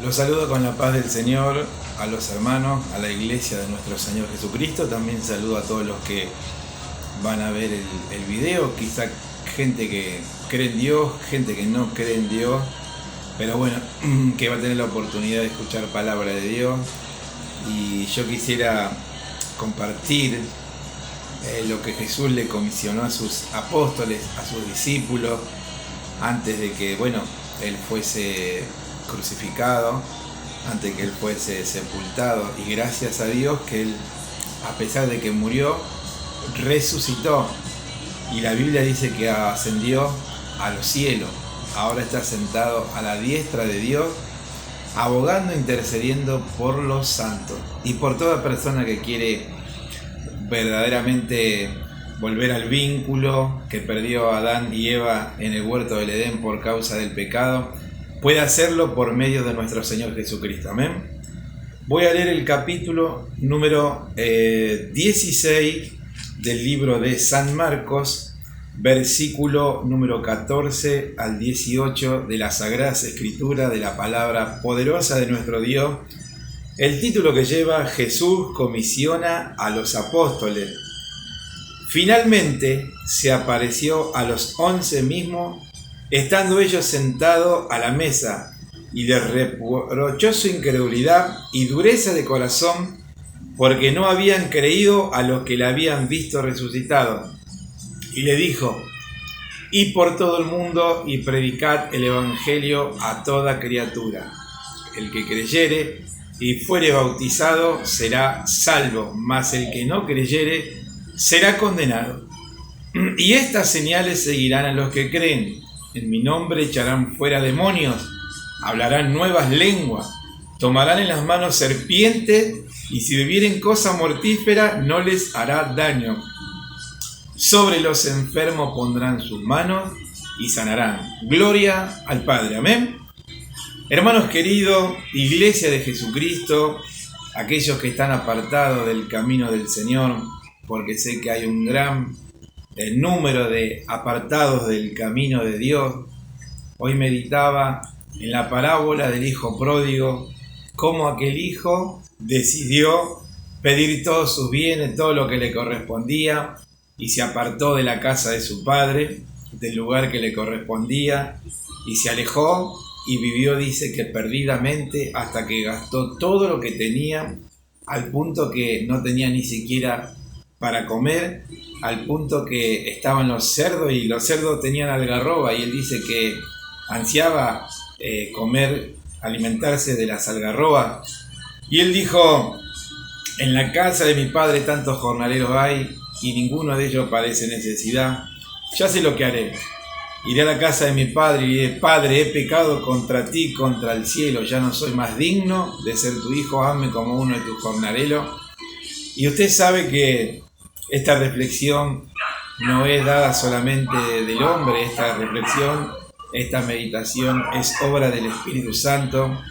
Los saludo con la paz del Señor a los hermanos, a la iglesia de nuestro Señor Jesucristo. También saludo a todos los que van a ver el video, quizá gente que cree en Dios, gente que no cree en Dios, pero bueno, que va a tener la oportunidad de escuchar palabra de Dios. Y yo quisiera compartir lo que Jesús le comisionó a sus apóstoles, a sus discípulos, antes de que, Él fuese crucificado, antes de que Él fuese sepultado. Y gracias a Dios que Él, a pesar de que murió, resucitó. Y la Biblia dice que ascendió a los cielos. Ahora está sentado a la diestra de Dios, abogando, intercediendo por los santos y por toda persona que quiere verdaderamente volver al vínculo que perdió Adán y Eva en el huerto del Edén por causa del pecado. Puede hacerlo por medio de nuestro Señor Jesucristo. Amén. Voy a leer el capítulo número 16 del libro de San Marcos, versículo número 14 al 18 de las Sagradas Escrituras, de la palabra poderosa de nuestro Dios. El título que lleva: Jesús comisiona a los apóstoles. Finalmente se apareció a los 11 mismos, estando ellos sentados a la mesa, y les reprochó su incredulidad y dureza de corazón, porque no habían creído a los que le habían visto resucitado. Y le dijo: id por todo el mundo y predicad el evangelio a toda criatura. El que creyere y fuere bautizado será salvo, mas el que no creyere será condenado. Y estas señales seguirán a los que creen: en mi nombre echarán fuera demonios, hablarán nuevas lenguas, tomarán en las manos serpientes, y si bebieren cosa mortífera no les hará daño. Sobre los enfermos pondrán sus manos y sanarán. Gloria al Padre. Amén. Hermanos queridos, iglesia de Jesucristo, aquellos que están apartados del camino del Señor, porque sé que hay un gran número de apartados del camino de Dios. Hoy meditaba en la parábola del hijo pródigo, cómo aquel hijo decidió pedir todos sus bienes, todo lo que le correspondía, y se apartó de la casa de su padre, del lugar que le correspondía, y se alejó y vivió, dice, que perdidamente, hasta que gastó todo lo que tenía, al punto que no tenía ni siquiera para comer, al punto que estaban los cerdos, y los cerdos tenían algarroba, y él dice que ansiaba comer, alimentarse de las algarrobas. Y él dijo: en la casa de mi padre tantos jornaleros hay, y ninguno de ellos padece necesidad. Ya sé lo que haré. Iré a la casa de mi padre y diré: Padre, he pecado contra ti, contra el cielo, ya no soy más digno de ser tu hijo, hazme como uno de tus jornaleros. Y usted sabe que esta reflexión no es dada solamente del hombre, esta reflexión, esta meditación es obra del Espíritu Santo,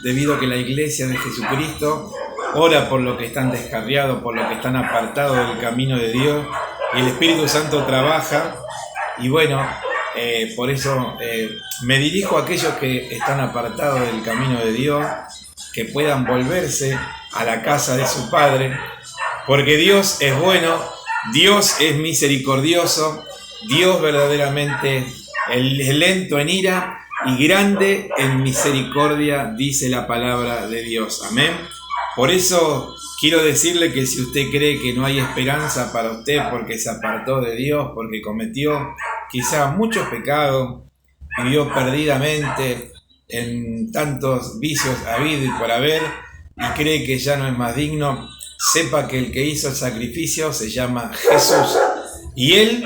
debido a que la iglesia de Jesucristo ora por los que están descarriados, por los que están apartados del camino de Dios, y el Espíritu Santo trabaja. Y por eso me dirijo a aquellos que están apartados del camino de Dios, que puedan volverse a la casa de su Padre, porque Dios es bueno, Dios es misericordioso, Dios verdaderamente es lento en ira y grande en misericordia, dice la palabra de Dios. Amén. Por eso quiero decirle que si usted cree que no hay esperanza para usted porque se apartó de Dios, porque cometió quizás muchos pecados, vivió perdidamente en tantos vicios habido y por haber, y cree que ya no es más digno, sepa que el que hizo el sacrificio se llama Jesús, y Él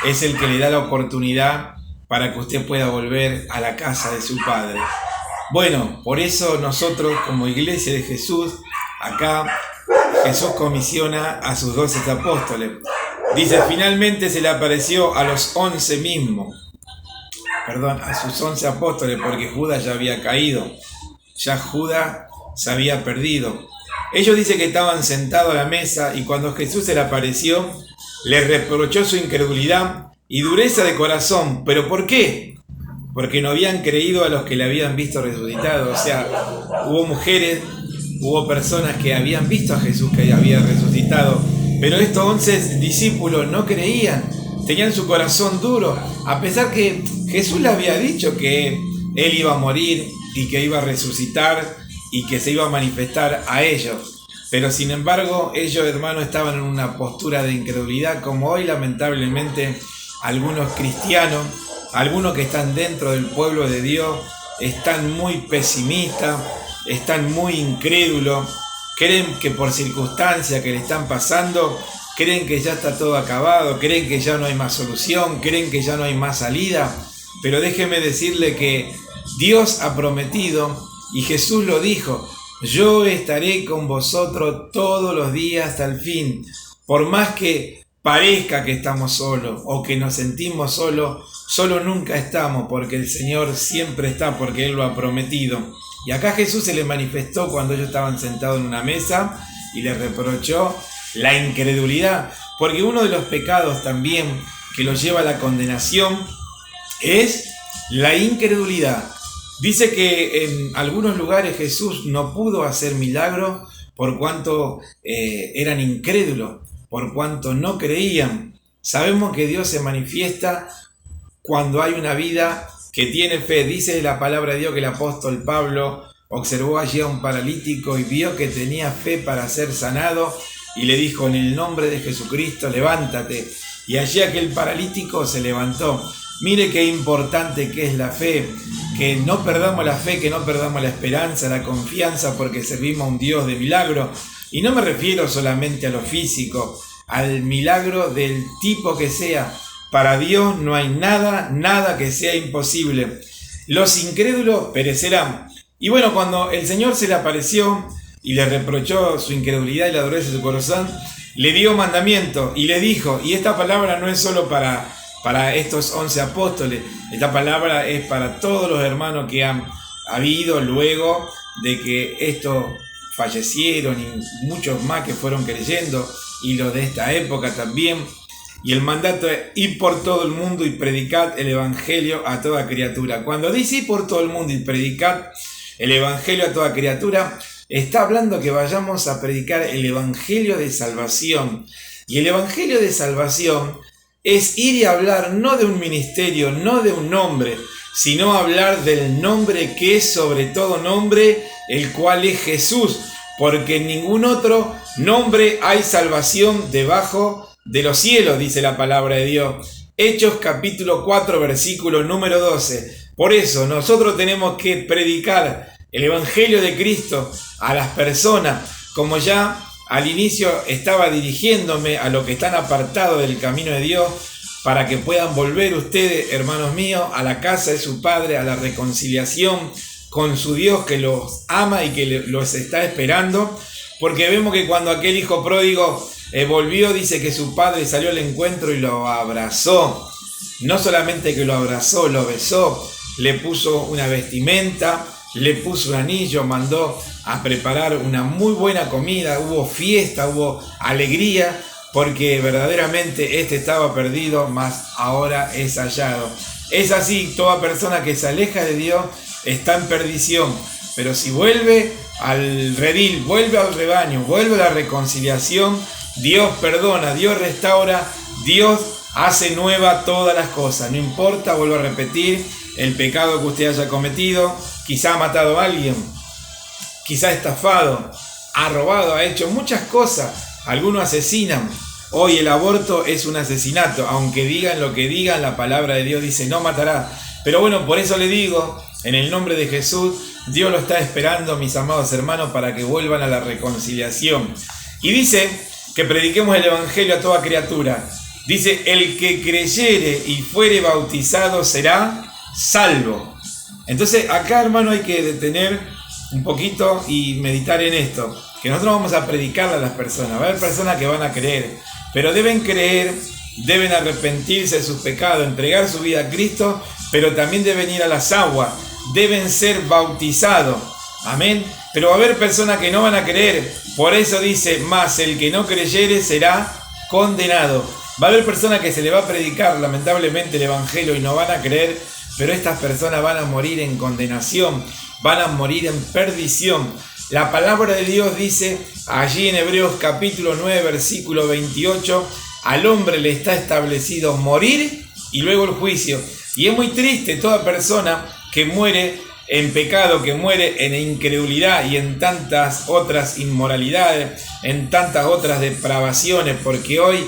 es el que le da la oportunidad para que usted pueda volver a la casa de su Padre. Por eso nosotros como iglesia de Jesús, acá Jesús comisiona a sus 12 apóstoles. Dice: finalmente se le apareció a los 11 mismos, a sus 11 apóstoles, porque Judas ya había caído, ya Judas se había perdido. Ellos dicen que estaban sentados a la mesa, y cuando Jesús se le apareció, les reprochó su incredulidad y dureza de corazón. ¿Pero por qué? porque no habían creído a los que le habían visto resucitado. O sea, hubo mujeres, hubo personas que habían visto a Jesús que había resucitado, pero estos 11 discípulos no creían, tenían su corazón duro, a pesar que Jesús les había dicho que Él iba a morir y que iba a resucitar y que se iba a manifestar a ellos. Pero sin embargo, ellos, hermanos, estaban en una postura de incredulidad, como hoy lamentablemente algunos cristianos, algunos que están dentro del pueblo de Dios, están muy pesimistas, están muy incrédulos, creen que por circunstancias que le están pasando, creen que ya está todo acabado, creen que ya no hay más solución, creen que ya no hay más salida. Pero déjeme decirle que Dios ha prometido, y Jesús lo dijo: yo estaré con vosotros todos los días hasta el fin. Por más que parezca que estamos solos o que nos sentimos solos, solo nunca estamos, porque el Señor siempre está, porque Él lo ha prometido. Y acá Jesús se le manifestó cuando ellos estaban sentados en una mesa y les reprochó la incredulidad, porque uno de los pecados también que los lleva a la condenación es la incredulidad. Dice que en algunos lugares Jesús no pudo hacer milagros por cuanto eran incrédulos, por cuanto no creían. Sabemos que Dios se manifiesta cuando hay una vida que tiene fe. Dice la palabra de Dios que el apóstol Pablo observó allí a un paralítico y vio que tenía fe para ser sanado y le dijo: en el nombre de Jesucristo, levántate. Y allí aquel paralítico se levantó. Mire qué importante que es la fe, que no perdamos la fe, que no perdamos la esperanza, la confianza, porque servimos a un Dios de milagro. Y no me refiero solamente a lo físico, al milagro del tipo que sea. Para Dios no hay nada que sea imposible. Los incrédulos perecerán. Y bueno, cuando el Señor se le apareció y le reprochó su incredulidad y la dureza de su corazón, le dio mandamiento y le dijo, y esta palabra no es solo para estos 11 apóstoles, esta palabra es para todos los hermanos que han habido luego de que estos fallecieron y muchos más que fueron creyendo, y los de esta época también. Y el mandato es: ir por todo el mundo y predicad el evangelio a toda criatura. Cuando dice ir por todo el mundo y predicad el evangelio a toda criatura, está hablando que vayamos a predicar el evangelio de salvación. Y el evangelio de salvación es ir y hablar no de un ministerio, no de un nombre, sino hablar del nombre que es sobre todo nombre, el cual es Jesús, porque en ningún otro nombre hay salvación debajo de los cielos, dice la palabra de Dios. Hechos capítulo 4, versículo número 12. Por eso nosotros tenemos que predicar el evangelio de Cristo a las personas, como ya al inicio estaba dirigiéndome a los que están apartados del camino de Dios, para que puedan volver ustedes, hermanos míos, a la casa de su Padre, a la reconciliación con su Dios que los ama y que los está esperando, porque vemos que cuando aquel hijo pródigo volvió, dice que su padre salió al encuentro y lo abrazó. No solamente que lo abrazó, lo besó, le puso una vestimenta, le puso un anillo, mandó a preparar una muy buena comida, hubo fiesta, hubo alegría, porque verdaderamente este estaba perdido, mas ahora es hallado. Es así, toda persona que se aleja de Dios está en perdición, pero si vuelve al redil, vuelve al rebaño, vuelve a la reconciliación, Dios perdona, Dios restaura, Dios hace nueva todas las cosas. No importa, vuelvo a repetir, el pecado que usted haya cometido, quizá ha matado a alguien, quizá ha estafado, ha robado, ha hecho muchas cosas, algunos asesinan. Hoy el aborto es un asesinato, aunque digan lo que digan, la palabra de Dios dice no matará. Pero bueno, por eso le digo, en el nombre de Jesús, Dios lo está esperando, mis amados hermanos, para que vuelvan a la reconciliación. Y dice que prediquemos el evangelio a toda criatura. Dice, el que creyere y fuere bautizado será salvo. Entonces acá, hermano, hay que detener un poquito y meditar en esto, que nosotros vamos a predicarle a las personas. Va a haber personas que van a creer, pero deben creer, deben arrepentirse de sus pecados, entregar su vida a Cristo, pero también deben ir a las aguas, deben ser bautizados. Amén. Pero va a haber personas que no van a creer. Por eso dice, más el que no creyere será condenado. Va a haber personas que se le va a predicar lamentablemente el evangelio y no van a creer, pero estas personas van a morir en condenación, van a morir en perdición. La palabra de Dios dice allí en Hebreos capítulo 9, versículo 28, al hombre le está establecido morir y luego el juicio. Y es muy triste toda persona que muere en pecado, que muere en incredulidad y en tantas otras inmoralidades, en tantas otras depravaciones, porque hoy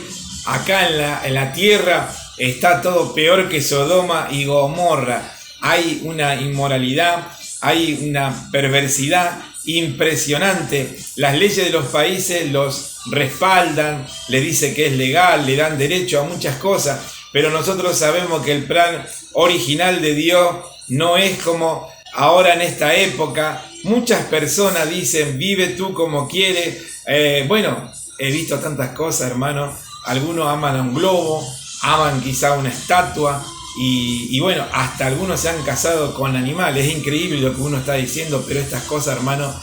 acá en la tierra está todo peor que Sodoma y Gomorra. Hay una inmoralidad, hay una perversidad impresionante. Las leyes de los países los respaldan, le dice que es legal, le dan derecho a muchas cosas, pero nosotros sabemos que el plan original de Dios no es como ahora en esta época. Muchas personas dicen, vive tú como quieres. Bueno, he visto tantas cosas, hermano. Algunos aman a un globo, aman quizá una estatua y bueno, hasta algunos se han casado con animales. Es increíble lo que uno está diciendo, pero estas cosas, hermano,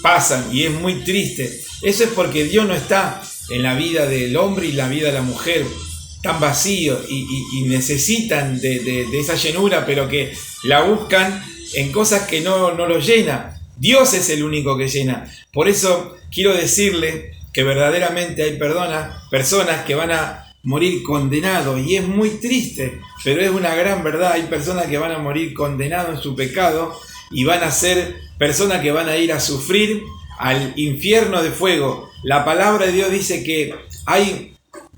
pasan y es muy triste. Eso es porque Dios no está en la vida del hombre y la vida de la mujer. Tan vacíos y necesitan de esa llenura, pero que la buscan en cosas que no los llena. Dios es el único que llena. Por eso quiero decirle que verdaderamente hay personas que van a morir condenados, y es muy triste, pero es una gran verdad. Hay personas que van a morir condenados en su pecado y van a ser personas que van a ir a sufrir al infierno de fuego. La palabra de Dios dice que hay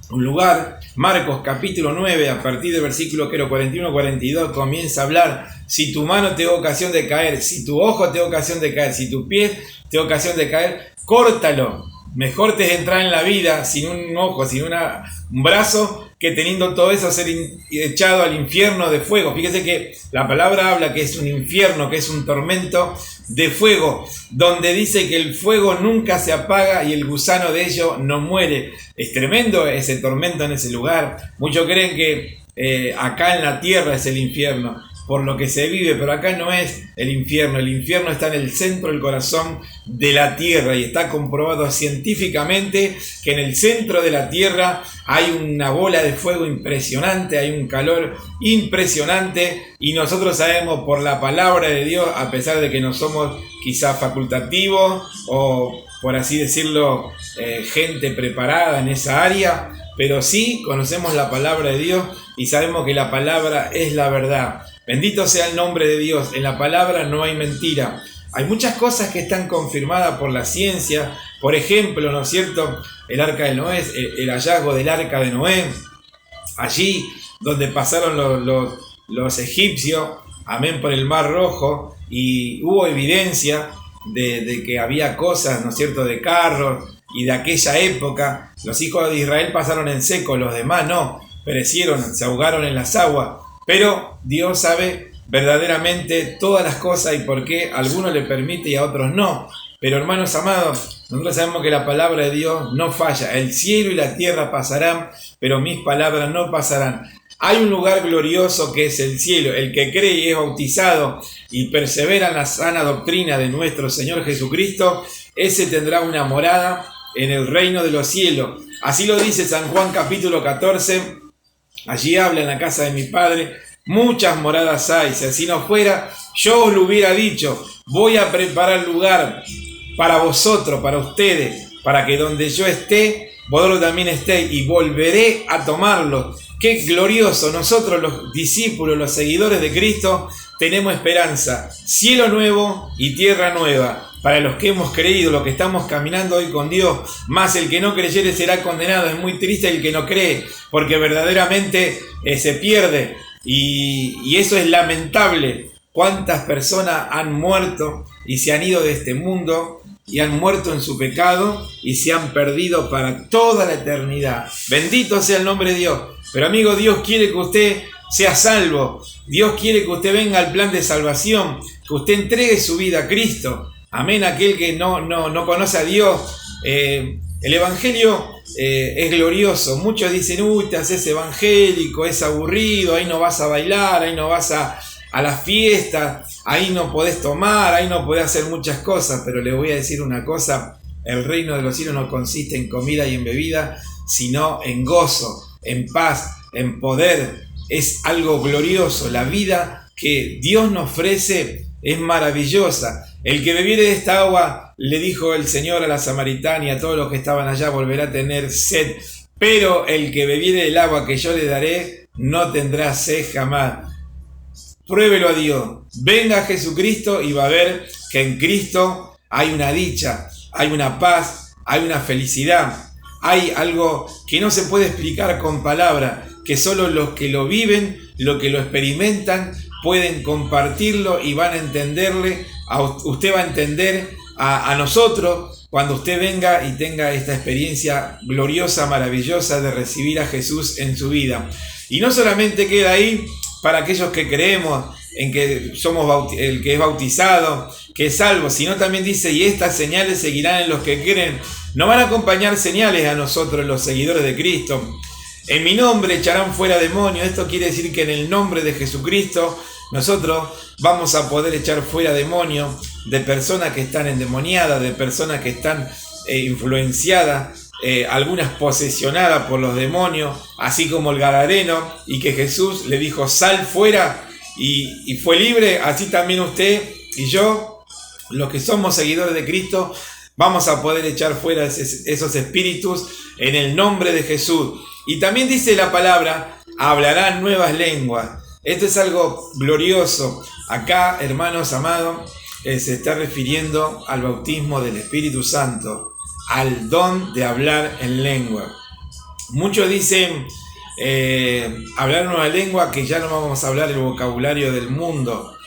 un lugar, Marcos capítulo 9, a partir del versículo 41-42, comienza a hablar: si tu mano te da ocasión de caer, si tu ojo te da ocasión de caer, si tu pie te da ocasión de caer, córtalo. Mejor te es entrar en la vida sin un ojo, sin un brazo, que teniendo todo eso ser echado al infierno de fuego. Fíjese que la palabra habla que es un infierno, que es un tormento de fuego, donde dice que el fuego nunca se apaga y el gusano de ello no muere. Es tremendo ese tormento en ese lugar. Muchos creen que acá en la tierra es el infierno, por lo que se vive, pero acá no es el infierno. El infierno está en el centro del corazón de la tierra y está comprobado científicamente que en el centro de la tierra hay una bola de fuego impresionante, hay un calor impresionante, y nosotros sabemos por la palabra de Dios, a pesar de que no somos quizás facultativos o, por así decirlo, gente preparada en esa área, pero sí conocemos la palabra de Dios y sabemos que la palabra es la verdad. Bendito sea el nombre de Dios. En la palabra no hay mentira. Hay muchas cosas que están confirmadas por la ciencia. Por ejemplo, ¿no es cierto?, el arca de Noé, el hallazgo del arca de Noé, allí donde pasaron los egipcios, amén, por el Mar Rojo, y hubo evidencia de que había cosas, ¿no es cierto?, de carros y de aquella época. Los hijos de Israel pasaron en seco, los demás no, perecieron, se ahogaron en las aguas. Pero Dios sabe verdaderamente todas las cosas y por qué a algunos le permite y a otros no. Pero hermanos amados, nosotros sabemos que la palabra de Dios no falla. El cielo y la tierra pasarán, pero mis palabras no pasarán. Hay un lugar glorioso que es el cielo. El que cree y es bautizado y persevera en la sana doctrina de nuestro Señor Jesucristo, ese tendrá una morada en el reino de los cielos. Así lo dice San Juan capítulo 14. Allí habla: en la casa de mi Padre muchas moradas hay. Si así no fuera, yo os lo hubiera dicho. Voy a preparar lugar para vosotros, para ustedes, para que donde yo esté, vosotros también estéis, y volveré a tomarlo. ¡Qué glorioso! Nosotros, los discípulos, los seguidores de Cristo, tenemos esperanza. Cielo nuevo y tierra nueva. Para los que hemos creído, los que estamos caminando hoy con Dios, más el que no creyere será condenado. Es muy triste el que no cree, porque verdaderamente se pierde, y eso es lamentable. ¿Cuántas personas han muerto y se han ido de este mundo y han muerto en su pecado y se han perdido para toda la eternidad? Bendito sea el nombre de Dios. Pero amigo, Dios quiere que usted sea salvo. Dios quiere que usted venga al plan de salvación, que usted entregue su vida a Cristo. Amén. Aquel que no conoce a Dios, el evangelio es glorioso. Muchos dicen: uy, te haces evangélico, es aburrido, ahí no vas a bailar, ahí no vas a las fiestas, ahí no podés tomar, ahí no podés hacer muchas cosas. Pero le voy a decir una cosa: el reino de los cielos no consiste en comida y en bebida, sino en gozo, en paz, en poder, es algo glorioso. La vida que Dios nos ofrece es maravillosa. El que bebiere de esta agua, le dijo el Señor a la samaritana y a todos los que estaban allá, volverá a tener sed. Pero el que bebiere del agua que yo le daré, no tendrá sed jamás. Pruébelo a Dios. Venga a Jesucristo y va a ver que en Cristo hay una dicha, hay una paz, hay una felicidad. Hay algo que no se puede explicar con palabras, que solo los que lo viven, los que lo experimentan, pueden compartirlo y van a entenderle. Usted va a entender a nosotros cuando usted venga y tenga esta experiencia gloriosa, maravillosa de recibir a Jesús en su vida. Y no solamente queda ahí para aquellos que creemos en que somos el que es bautizado, que es salvo, sino también dice, y estas señales seguirán en los que creen. Nos van a acompañar señales a nosotros, los seguidores de Cristo. En mi nombre echarán fuera demonios. Esto quiere decir que en el nombre de Jesucristo nosotros vamos a poder echar fuera demonios de personas que están endemoniadas, de personas que están influenciadas, algunas posesionadas por los demonios, así como el gadareno, y que Jesús le dijo, sal fuera, y fue libre. Así también usted y yo, los que somos seguidores de Cristo, vamos a poder echar fuera esos espíritus en el nombre de Jesús. Y también dice la palabra, hablarán nuevas lenguas. Esto es algo glorioso. Acá, hermanos amados, se está refiriendo al bautismo del Espíritu Santo, al don de hablar en lengua. Muchos dicen, hablar nueva lengua, que ya no vamos a hablar el vocabulario del mundo.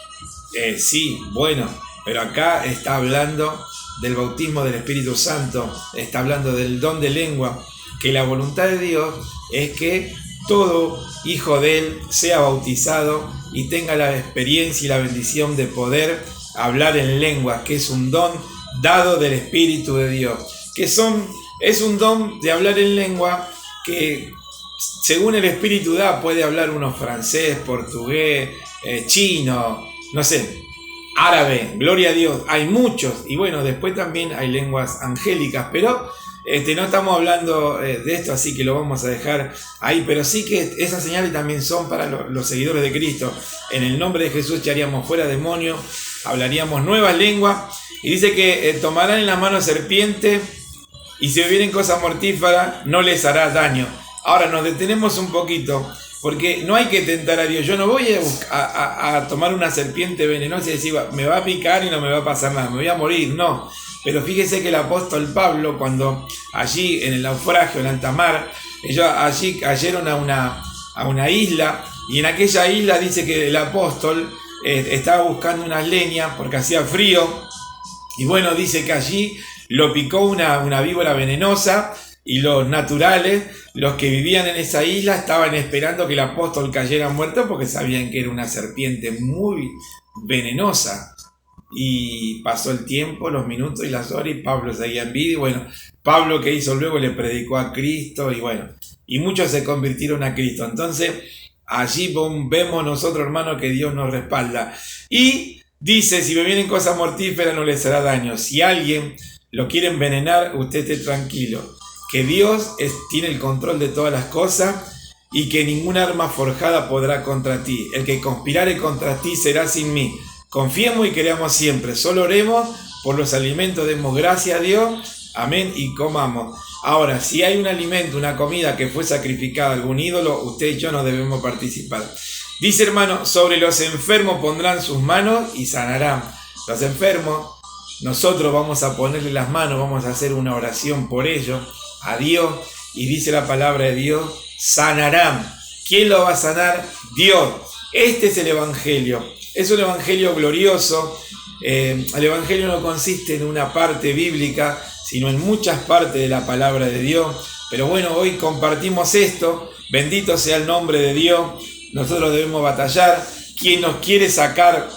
Sí, bueno, pero acá está hablando del bautismo del Espíritu Santo, está hablando del don de lengua, que la voluntad de Dios es que todo hijo de Él sea bautizado y tenga la experiencia y la bendición de poder hablar en lengua, que es un don dado del Espíritu de Dios, es un don de hablar en lengua que según el Espíritu da, puede hablar uno francés, portugués, chino, no sé, árabe, gloria a Dios, hay muchos, y bueno, después también hay lenguas angélicas, pero no estamos hablando de esto, así que lo vamos a dejar ahí, pero sí que esas señales también son para los seguidores de Cristo. En el nombre de Jesús echaríamos fuera demonios, hablaríamos nuevas lenguas, y dice que tomarán en las manos serpientes, y si bebieren cosas mortíferas, no les hará daño. Ahora nos detenemos un poquito, porque no hay que tentar a Dios. Yo no voy a tomar una serpiente venenosa y decir, me va a picar y no me va a pasar nada, me voy a morir, no. Pero fíjese que el apóstol Pablo, cuando allí en el naufragio, en alta mar, ellos allí cayeron a una isla, y en aquella isla dice que el apóstol estaba buscando unas leñas porque hacía frío, y bueno, dice que allí lo picó una víbora venenosa, y los naturales, los que vivían en esa isla, estaban esperando que el apóstol cayera muerto porque sabían que era una serpiente muy venenosa. Y pasó el tiempo, los minutos y las horas, y Pablo seguía en vida. Y bueno, Pablo, ¿qué hizo luego? Le predicó a Cristo, y bueno, y muchos se convirtieron a Cristo. Entonces, allí vemos nosotros, hermanos, que Dios nos respalda. Y dice, si me vienen cosas mortíferas, no les hará daño. Si alguien lo quiere envenenar, usted esté tranquilo, que Dios tiene el control de todas las cosas, y que ningún arma forjada podrá contra ti. El que conspirare contra ti será sin mí. Confiemos y creamos siempre. Solo oremos por los alimentos, demos gracias a Dios. Amén, y comamos. Ahora, si hay un alimento, una comida que fue sacrificada a algún ídolo, usted y yo no debemos participar. Dice, hermano, sobre los enfermos pondrán sus manos y sanarán. Los enfermos, nosotros vamos a ponerle las manos, vamos a hacer una oración por ellos, a Dios, y dice la palabra de Dios, sanarán. ¿Quién lo va a sanar? Dios. Este es el Evangelio. Es un evangelio glorioso. El evangelio no consiste en una parte bíblica, sino en muchas partes de la palabra de Dios. Pero bueno, hoy compartimos esto. Bendito sea el nombre de Dios. Nosotros debemos batallar. Quien nos quiere sacar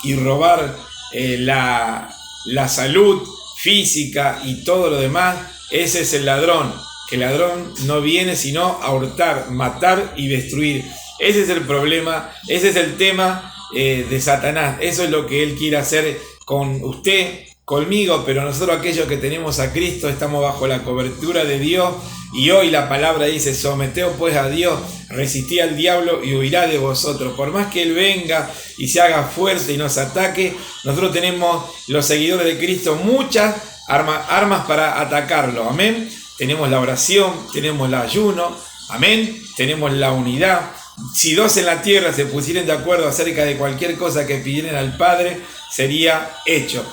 y robar la salud física y todo lo demás, ese es el ladrón. Que el ladrón no viene sino a hurtar, matar y destruir. Ese es el problema, ese es el tema de Satanás. Eso es lo que él quiere hacer con usted, conmigo, pero nosotros, aquellos que tenemos a Cristo, estamos bajo la cobertura de Dios, Y hoy la palabra dice: someteos pues a Dios, resistid al diablo y huirá de vosotros. Por más que Él venga y se haga fuerte y nos ataque, nosotros tenemos, los seguidores de Cristo, muchas armas para atacarlo. Amén. Tenemos la oración, tenemos el ayuno, amén. Tenemos la unidad. Si dos en la tierra se pusieran de acuerdo acerca de cualquier cosa que pidieran al Padre, sería hecho.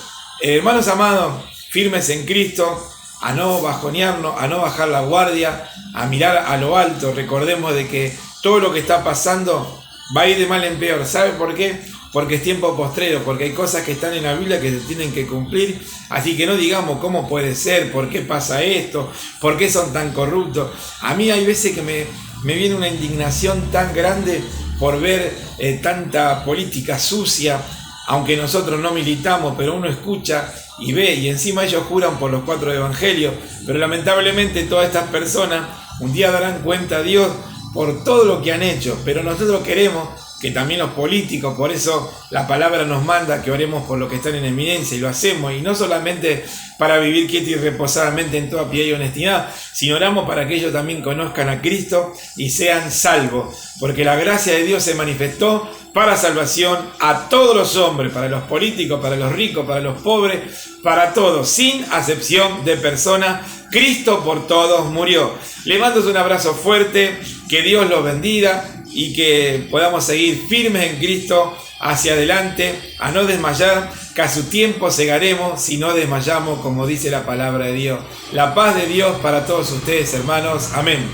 Hermanos amados, firmes en Cristo, a no bajonearnos, a no bajar la guardia, a mirar a lo alto. Recordemos de que todo lo que está pasando va a ir de mal en peor. ¿Sabe por qué? Porque es tiempo postrero, porque hay cosas que están en la Biblia que se tienen que cumplir. Así que no digamos cómo puede ser, por qué pasa esto, por qué son tan corruptos. A mí hay veces que me viene una indignación tan grande por ver tanta política sucia, aunque nosotros no militamos, pero uno escucha y ve, y encima ellos juran por los 4 evangelios, pero lamentablemente todas estas personas un día darán cuenta a Dios por todo lo que han hecho. Pero nosotros queremos que también los políticos, por eso la palabra nos manda que oremos por los que están en eminencia, y lo hacemos, y no solamente para vivir quieto y reposadamente en toda piedad y honestidad, sino oramos para que ellos también conozcan a Cristo y sean salvos, porque la gracia de Dios se manifestó para salvación a todos los hombres, para los políticos, para los ricos, para los pobres, para todos, sin acepción de persona. Cristo por todos murió. Le mando un abrazo fuerte, que Dios los bendiga y que podamos seguir firmes en Cristo hacia adelante, a no desmayar, que a su tiempo cegaremos si no desmayamos, como dice la palabra de Dios. La paz de Dios para todos ustedes, hermanos. Amén.